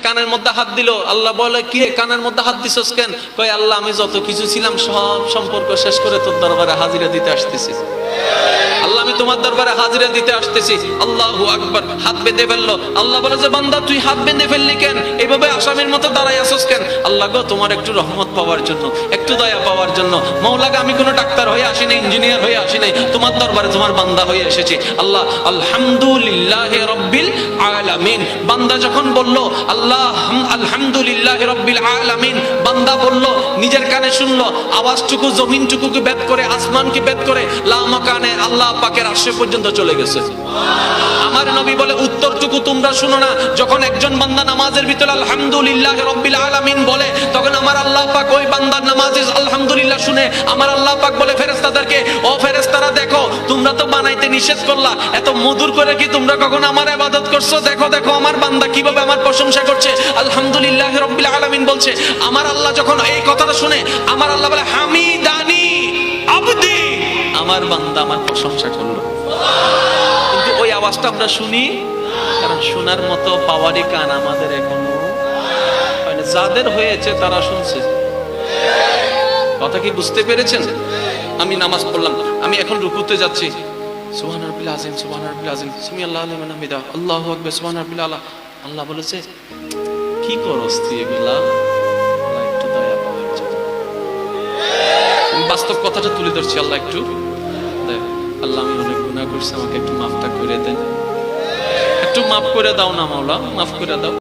কানের মধ্যে হাত দিল। আল্লাহ বলে, কি কানের মধ্যে হাত দিছস কেন? কয়, আল্লাহ আমি যত কিছু ছিলাম সব সম্পর্ক শেষ করে তোর দরবারে হাজিরা দিতে আসতেছি। আল্লাহ আমি তোমার দরবারে হাজিরা দিতে আসতেছি। আল্লাহু আকবার। হাত বেঁধে ফেললো। আল্লাহ বলে যে, বান্দা তুই হাত বেঁধে ফেললি কেন? এইভাবে আসামির মতো দাঁড়াই আসস কেন? আল্লাহ গো, তোমার একটু রহমত পাওয়ার জন্য, একটু দয়া পাওয়ার জন্য। মওলাকে আমি কোনো ডাক্তার হয়ে আসি নাই, ইঞ্জিনিয়ার হয়ে আসি নাই, তোমার দরবারে তোমার বান্দা হয়ে এসেছি। আল্লাহ আলহামদুলিল্লাহি রাব্বিল আলামিন। বান্দা যখন বলল আল্লাহ আলহামদুলিল্লাহি রাব্বিল আলামিন, বান্দা বলল, নিজের কানে শুনলো, আওয়াজটুকু জমিনটুকুকে ভেদ করে, আসমানকে ভেদ করে লা মাকানে আল্লাহ পাকের আরশে পর্যন্ত চলে গেছে। আমার নবী বলে, উত্তরটুকু তোমরা শুনো না। যখন একজন বান্দা নামাজের ভিতরে আলহামদুলিল্লাহি রাব্বিল আলামিন বলে, তখন আমার আল্লাহ পাক ওই বান্দার নামাজে আলহামদুলিল্লাহ শুনে আমার আল্লাহ পাক বলে ফেরেশতাদেরকে, ও ফেরেশতারা দেখো, তোমরা তো বানাইতে নিষেধ করলা, এত মধুর করে কি তোমরা কখনো আমার ইবাদত করছো? দেখো দেখো আমার বান্দা কিভাবে আমার প্রশংসা করছে, আলহামদুলিল্লাহি রাব্বিল আলামিন বলছে। আমার আল্লাহ যখন এই কথাটা শুনে, আমার আল্লাহ বলে, হামিদানি আবদি, আমার বান্দা আমার প্রশংসা করলো। কিন্তু ওই আওয়াজটা আমরা শুনি, কারণ শোনার মতো পাওয়ারই কান আমাদের এখনো হয়নি। যাদের হয়েছে তারা শুনছে। কথা কি বুঝতে পেরেছেন? আমি নামাজ পড়লাম, আমি এখন রুকুতে যাচ্ছি, সুবহান রাব্বিল আযীম, সুবহান রাব্বিল আযীম, সামি আল্লাহু লিমান হামিদা, আল্লাহু আকবার, সুবহান রাব্বিল আলা। আল্লাহ বলেছে, কি করস তুই এগুলা? আল্লাহ একটু দয়া পাওয়ার জন্য বাস্তব কথাটা তুলে ধরছি। আল্লাহ একটু দয়া, আল্লাহ আমি অনেক গুনাহ করছি, আমাকে একটু মাফটা করে দেন, একটু মাফ করে দাও না মাওলা, মাফ করে দাও।